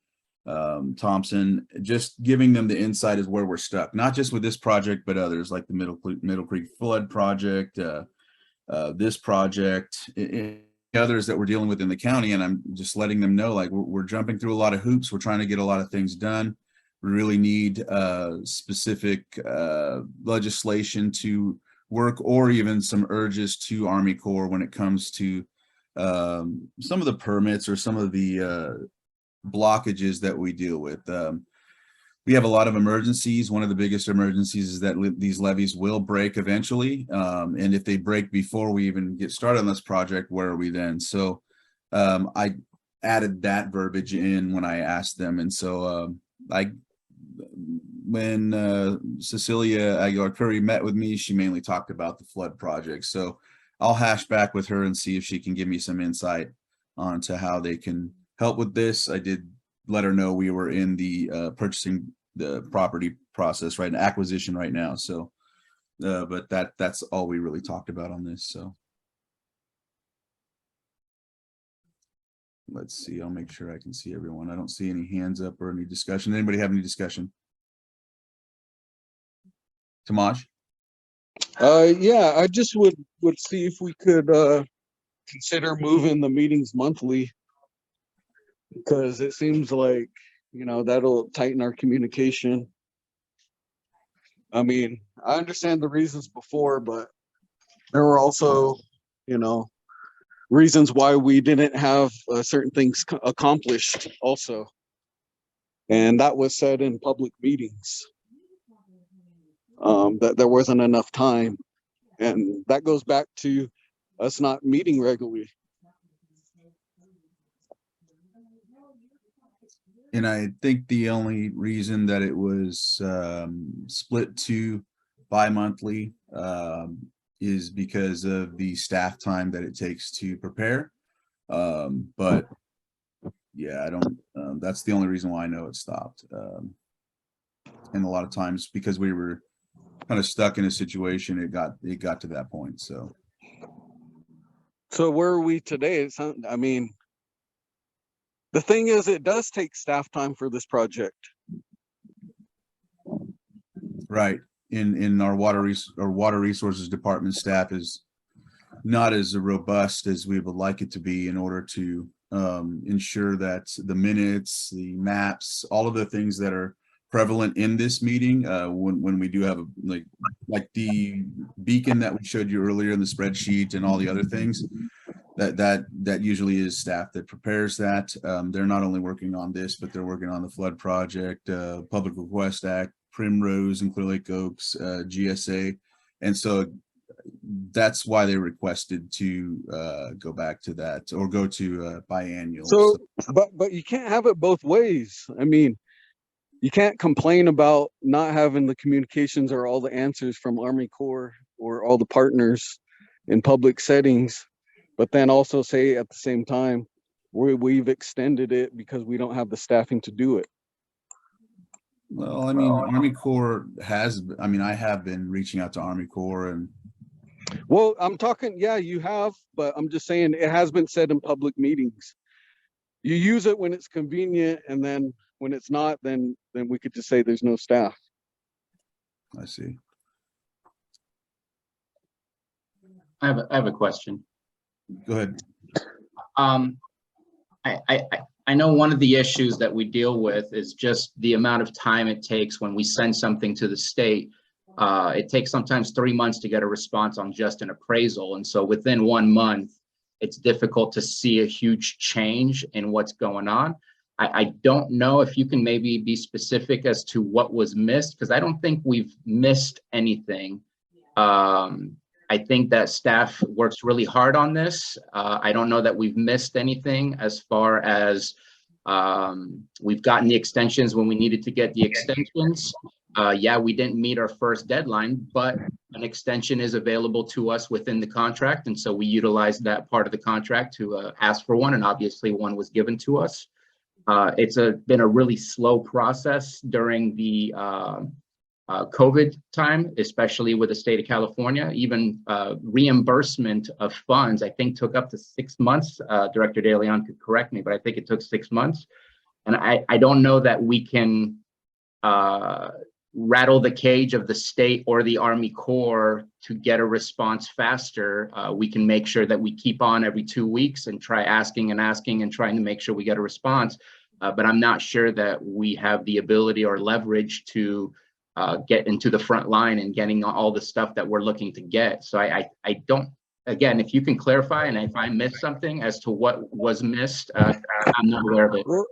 Thompson, just giving them the insight as where we're stuck, not just with this project, but others like the Middle Creek Flood Project, this project, others that we're dealing with in the county. And I'm just letting them know, like, we're jumping through a lot of hoops. We're trying to get a lot of things done. We really need specific legislation to work, or even some urges to Army Corps when it comes to some of the permits or some of the blockages that we deal with. We have a lot of emergencies. One of the biggest emergencies is that these levees will break eventually. And if they break before we even get started on this project, where are we then? So I added that verbiage in when I asked them. And so when Cecilia Aguilar Curry met with me, she mainly talked about the flood project. So I'll hash back with her and see if she can give me some insight onto how they can help with this. I did let her know we were in the purchasing the property process, right, acquisition right now. So but that's all we really talked about on this. So let's see, I'll make sure I can see everyone. I don't see any hands up or any discussion. Anybody have any discussion? Tamaj? Yeah, I just would see if we could consider moving the meetings monthly, because it seems like, you know, that'll tighten our communication. I mean, I understand the reasons before, but there were also, you know, reasons why we didn't have certain things accomplished also. And that was said in public meetings, that there wasn't enough time. And that goes back to us not meeting regularly. And I think the only reason that it was split to bi-monthly is because of the staff time that it takes to prepare. But yeah, I don't, that's the only reason why I know it stopped. And a lot of times because we were kind of stuck in a situation, it got to that point. So where are we today? I mean, the thing is, it does take staff time for this project. right, in our water resources department, staff is not as robust as we would like it to be in order to ensure that the minutes, the maps, all of the things that are prevalent in this meeting, when we do have like the beacon that we showed you earlier in the spreadsheet and all the other things, that usually is staff that prepares that. They're not only working on this, but they're working on the flood project, Public Request Act, Primrose and Clear Lake Oaks, GSA. And so that's why they requested to go back to that, or go to biannual. So, but you can't have it both ways. I mean, you can't complain about not having the communications or all the answers from Army Corps or all the partners in public settings, but then also say at the same time, we've extended it because we don't have the staffing to do it. Well, I mean, Army Corps has, I mean, I have been reaching out to Army Corps and. Well, I'm talking, yeah, you have, but I'm just saying it has been said in public meetings. You use it when it's convenient, and then when it's not, then we could just say there's no staff. I see. I have a question. Go ahead. I know one of the issues that we deal with is just the amount of time it takes when we send something to the state. It takes sometimes 3 months to get a response on just an appraisal. And so within 1 month, it's difficult to see a huge change in what's going on. I don't know if you can maybe be specific as to what was missed, because I don't think we've missed anything. I think that staff works really hard on this. I don't know that we've missed anything as far as we've gotten the extensions when we needed to get the extensions. Yeah, we didn't meet our first deadline, but an extension is available to us within the contract. And so we utilized that part of the contract to ask for one, and obviously one was given to us. It's been a really slow process during the COVID time, especially with the state of California. Even reimbursement of funds, I think, took up to 6 months. Director De Leon could correct me, but I think it took 6 months. And I don't know that we can rattle the cage of the state or the Army Corps to get a response faster. We can make sure that we keep on every 2 weeks and try asking and trying to make sure we get a response. But I'm not sure that we have the ability or leverage to get into the front line and getting all the stuff that we're looking to get. So I don't, again, if you can clarify, and if I missed something as to what was missed, I'm not aware of it. Well,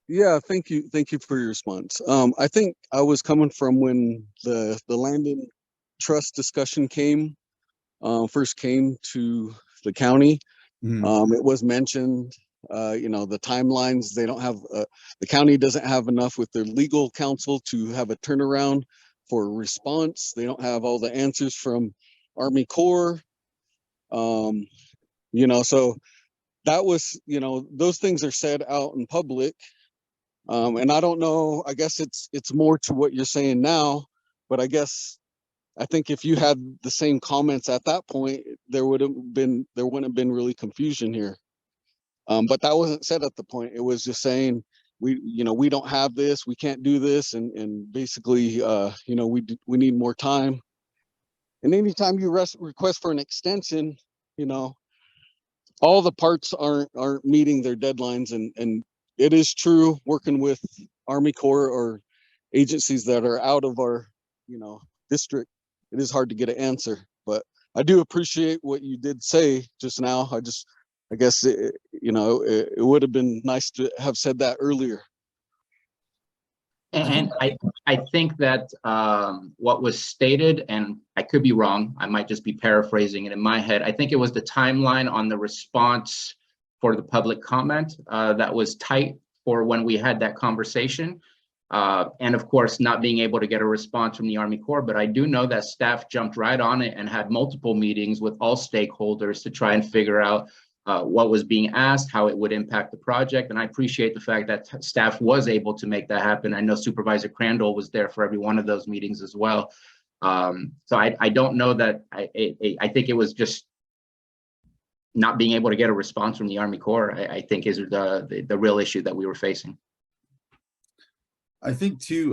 yeah, thank you. Thank you for your response. I think I was coming from when the land and trust discussion first came to the county. It was mentioned, the timelines, they don't have, the county doesn't have enough with their legal counsel to have a turnaround for a response. They don't have all the answers from Army Corps. So that was, those things are said out in public. And I don't know, I guess it's more to what you're saying now, but I think if you had the same comments at that point, there wouldn't have been really confusion here. But that wasn't said at the point. It was just saying, we don't have this, we can't do this. And basically, we need more time. And anytime you request for an extension, all the parts aren't meeting their deadlines. And it is true, working with Army Corps or agencies that are out of our, district, it is hard to get an answer. But I do appreciate what you did say just now. I guess, it would have been nice to have said that earlier. And I think that what was stated, and I could be wrong, I might just be paraphrasing it in my head. I think it was the timeline on the response for the public comment that was tight for when we had that conversation. And of course, not being able to get a response from the Army Corps, but I do know that staff jumped right on it and had multiple meetings with all stakeholders to try and figure out what was being asked, how it would impact the project. And I appreciate the fact that staff was able to make that happen. I know Supervisor Crandall was there for every one of those meetings as well. So I don't know that, I think it was just not being able to get a response from the Army Corps, I think is the real issue that we were facing. I think too,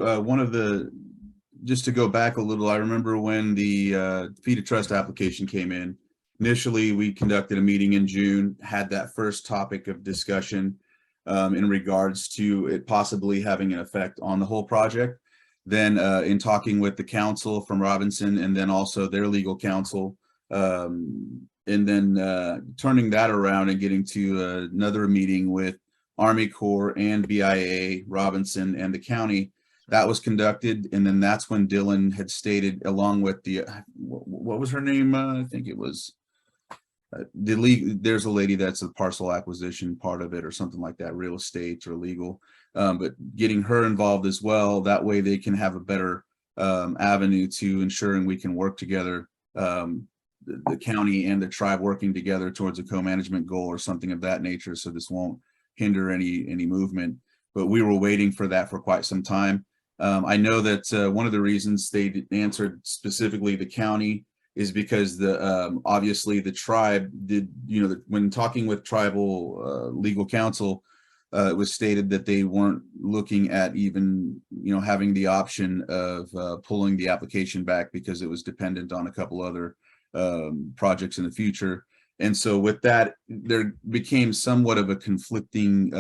just to go back a little, I remember when the Feed a Trust application came in. Initially, we conducted a meeting in June, had that first topic of discussion in regards to it possibly having an effect on the whole project. Then in talking with the council from Robinson and then also their legal counsel, and then turning that around and getting to another meeting with Army Corps and BIA, Robinson, and the county, that was conducted. And then that's when Dylan had stated, along with the, what was her name? I think it was the league. There's a lady that's a parcel acquisition part of it or something like that, real estate or legal, but getting her involved as well. That way they can have a better avenue to ensuring we can work together, the county and the tribe working together towards a co-management goal or something of that nature. So this won't hinder any movement, but we were waiting for that for quite some time. I know that one of the reasons they answered specifically the county is because the obviously the tribe did, when talking with tribal legal counsel, it was stated that they weren't looking at even, having the option of pulling the application back because it was dependent on a couple other projects in the future. And so with that, there became somewhat of a conflicting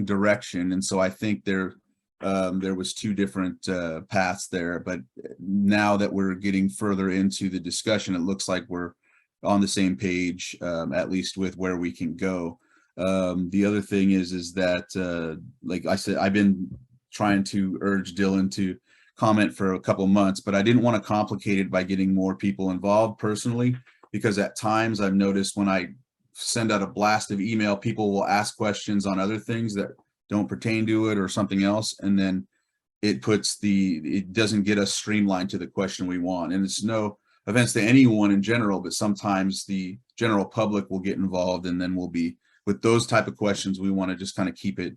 direction. And so I think there was two different paths there. But now that we're getting further into the discussion, it looks like we're on the same page, at least with where we can go. The other thing is that, like I said, I've been trying to urge Dylan to comment for a couple months, but I didn't want to complicate it by getting more people involved personally. Because at times I've noticed when I send out a blast of email, people will ask questions on other things that don't pertain to it or something else. And then it doesn't get us streamlined to the question we want. And it's no offense to anyone in general, but sometimes the general public will get involved, and then we'll be with those type of questions. We want to just kind of keep it.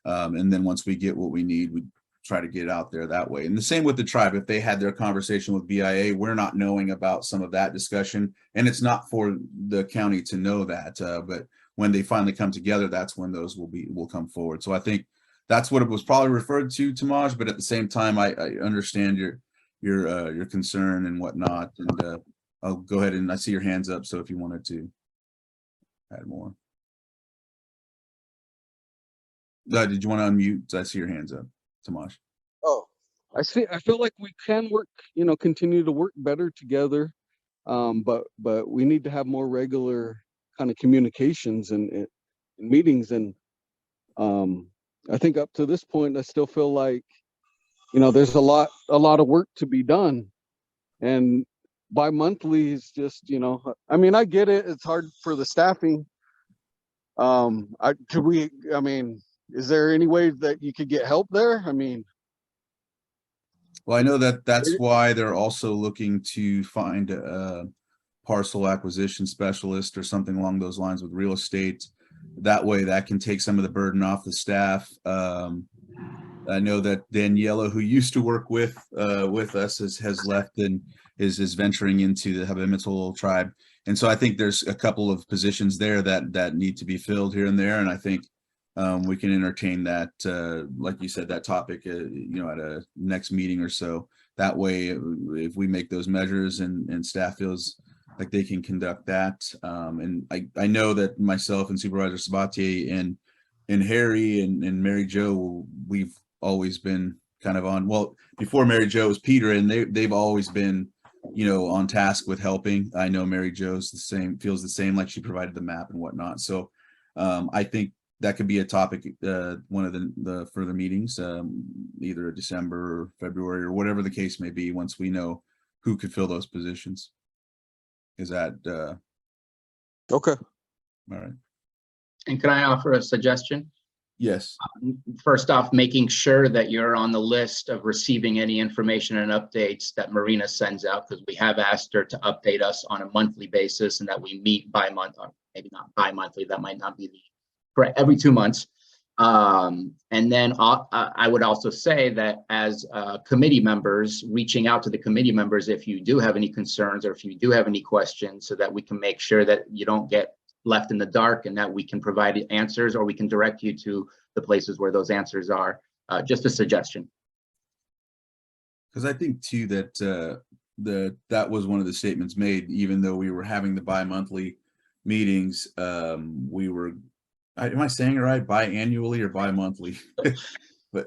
And then once we get what we need, we try to get out there that way. And the same with the tribe. If they had their conversation with BIA, we're not knowing about some of that discussion. And it's not for the county to know that, but when they finally come together, that's when those will come forward. So I think that's what it was probably referred to, Tamaj, but at the same time, I understand your concern and whatnot. And I'll go ahead, and I see your hands up. So if you wanted to add more. Did you want to unmute? I see your hands up, Tamaj. Oh, I feel like we can work, continue to work better together. But we need to have more regular kind of communications and meetings. And I think up to this point, I still feel like, there's a lot of work to be done. And bi-monthly is just, I get it. It's hard for the staffing. Is there any way that you could get help there? Well, I know that's why they're also looking to find a parcel acquisition specialist or something along those lines with real estate. That way that can take some of the burden off the staff. I know that Daniela, who used to work with us, has left and is venturing into the Habimitol tribe. And so I think there's a couple of positions there that need to be filled here and there. And I think we can entertain that, like you said, that topic, at a next meeting or so. That way, if we make those measures and staff feels like they can conduct that. And I know that myself and Supervisor Sabatier and Harry and Mary Jo, we've always been kind of on, well, before Mary Jo was Peter, and they've always been, on task with helping. I know Mary Jo's feels the same, like she provided the map and whatnot. So I think that could be a topic, one of the further meetings, either December or February or whatever the case may be, once we know who could fill those positions. Is that okay? All right. And can I offer a suggestion? Yes. First off, making sure that you're on the list of receiving any information and updates that Marina sends out, because we have asked her to update us on a monthly basis, and that we meet bi-month, or maybe not bi-monthly, that might not be the correct, every 2 months. And then I would also say that as committee members, reaching out to the committee members if you do have any concerns or if you do have any questions, so that we can make sure that you don't get left in the dark, and that we can provide answers, or we can direct you to the places where those answers are. Just a suggestion. Because I think too that that was one of the statements made, even though we were having the bi-monthly meetings, we were, am I saying it right? Biannually or bi-monthly?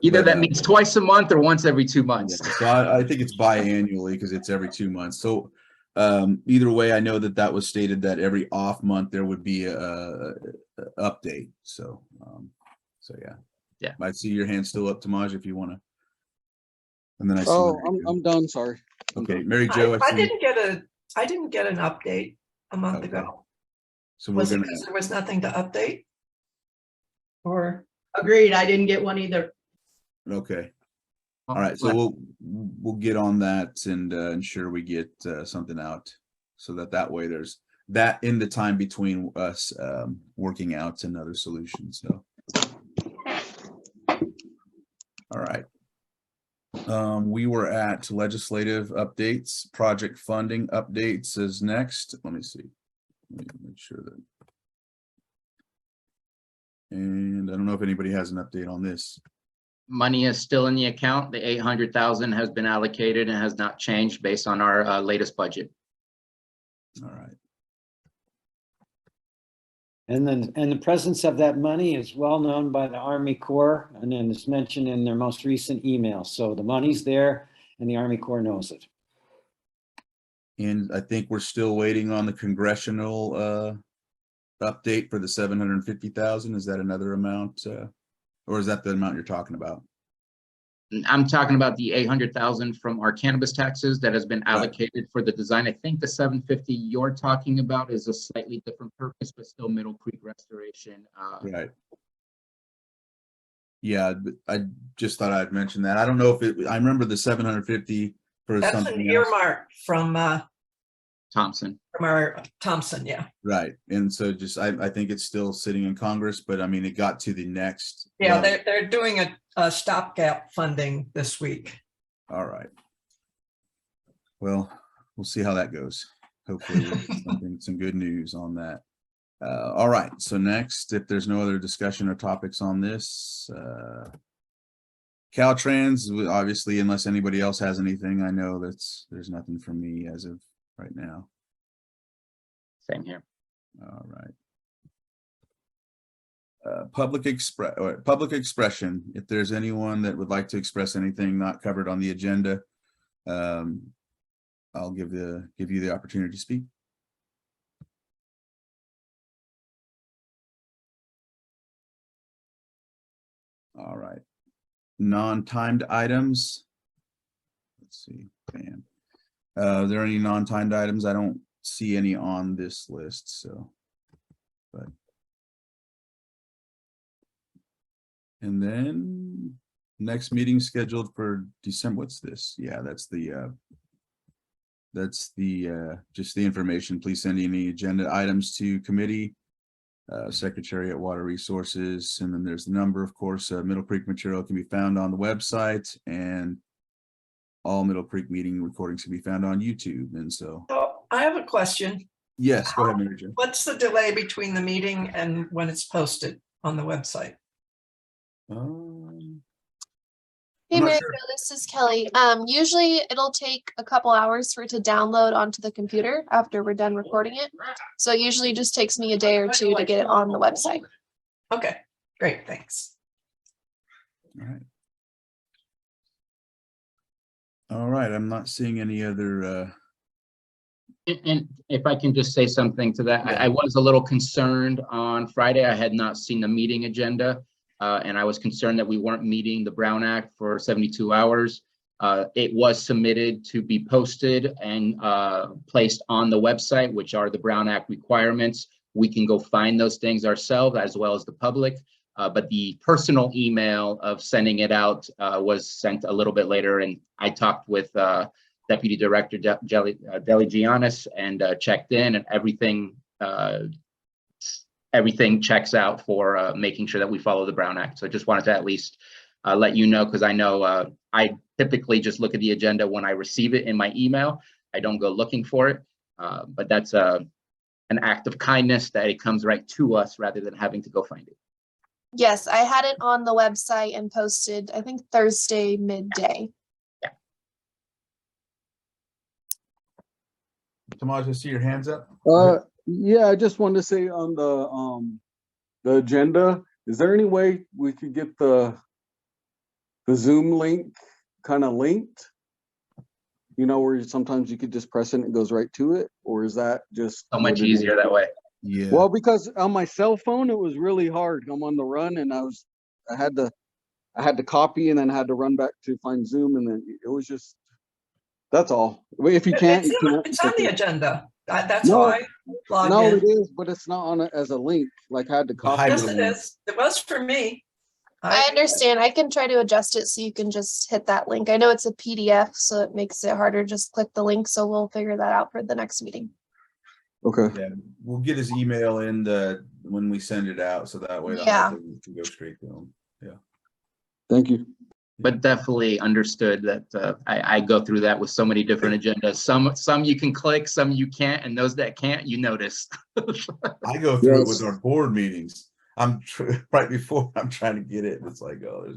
Either that means twice a month or once every 2 months. Yeah, so I think it's biannually because it's every 2 months. So either way, I know that was stated that every off month there would be a update. So yeah. I see your hand still up, Tamaj, if you want to. And then I see. Oh, I'm done. Sorry. Okay, Mary Jo. I didn't get an update a month ago. So Was it because there was nothing to update? Or Agreed, I didn't get one either. Okay. All right, so we'll get on that and ensure we get something out, so that way there's that in the time between us working out another solution. So, all right. We were at legislative updates. Project funding updates is next. Let me see. Let me make sure that. And I don't know if anybody has an update on this. Money is still in the account. The 800,000 has been allocated and has not changed based on our latest budget. All right. And the presence of that money is well known by the Army Corps, and then it's mentioned in their most recent email. So the money's there and the Army Corps knows it. And I think we're still waiting on the congressional update for the 750,000. Is that another amount? Or is that the amount you're talking about? I'm talking about the 800,000 from our cannabis taxes that has been allocated for the design. I think the 750 you're talking about is a slightly different purpose, but still Middle Creek restoration. Right. Yeah, I just thought I'd mention that. I don't know if I remember the 750 for that's something an else. earmark from Thompson. from our Thompson, yeah. Right. And so just, I think it's still sitting in Congress, but I mean, it got to the next. Yeah, level. they're doing a stopgap funding this week. All right. Well, we'll see how that goes. Hopefully we'll get some good news on that. All right. So next, if there's no other discussion or topics on this, Caltrans, obviously, unless anybody else has anything, I know there's nothing from me as of right now. Same here. All right. Public expression. If there's anyone that would like to express anything not covered on the agenda, I'll give you the opportunity to speak. All right. Non-timed items. Let's see. Bam. Are there any non-timed items? I don't see any on this list, so. But. And then next meeting scheduled for December. What's this? Yeah, that's the just the information. Please send any agenda items to committee, Secretary at Water Resources. And then there's the number, of course. Middle Creek material can be found on the website, and all Middle Creek meeting recordings can be found on YouTube. And so, So I have a question. yes, go ahead, Mary Jo. What's the delay between the meeting and when it's posted on the website? Hey I'm not Mary, sure. Jo, this is Kelly. Usually it'll take a couple hours for it to download onto the computer after we're done recording it. So it usually just takes me a day or two to get it on the website. Okay, great, thanks. All right. All right, I'm not seeing any other, And if I can just say something to that, I was a little concerned on Friday. I had not seen the meeting agenda. And I was concerned that we weren't meeting the Brown Act for 72 hours. It was submitted to be posted and placed on the website, which are the Brown Act requirements. We can go find those things ourselves as well as the public. But the personal email of sending it out was sent a little bit later. And I talked with Deputy Director Deli Giannis and checked in, and everything checks out for making sure that we follow the Brown Act. So I just wanted to at least let you know, because I know I typically just look at the agenda when I receive it in my email. I don't go looking for it, but that's an act of kindness that it comes right to us rather than having to go find it. Yes, I had it on the website and posted, I think Thursday midday. Tomas, I see your hands up. Yeah, I just wanted to say on the agenda, is there any way we could get the Zoom link kind of linked? You know, where sometimes you could just press it and it goes right to it, or is that just So much easier that way. Yeah. Well, because on my cell phone it was really hard. I'm on the run and I had to copy and then had to run back to find Zoom, and then it was just, that's all. If you can't, you can't. It's on the agenda. That's No, how I log No, in. it is, but it's not on it as a link. Like I had to copy. Yes, it is. It was for me. I understand. I can try to adjust it so you can just hit that link. I know it's a PDF, so it makes it harder. Just click the link. So we'll figure that out for the next meeting. Okay. Yeah, we'll get his email in when we send it out, so that way the Yeah. whole thing can go straight to him. Yeah. Thank you. But definitely understood that I go through that with so many different agendas. Some you can click, some you can't, and those that can't, you notice. I go through it Yes. with our board meetings. Right before I'm trying to get it. It's like, oh,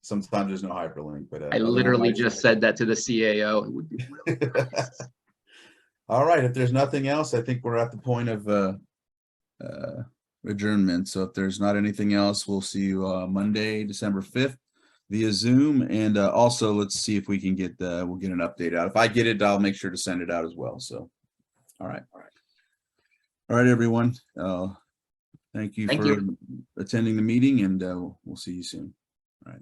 sometimes there's no hyperlink, but I literally just said that to the CAO. It would be really nice. All right, if there's nothing else, I think we're at the point of adjournment. So if there's not anything else, we'll see you Monday, December 5th via Zoom. And also let's see if we can get we'll get an update out. If I get it, I'll make sure to send it out as well. So all right, everyone. Thank you Thank for you. attending the meeting, and we'll see you soon. All right.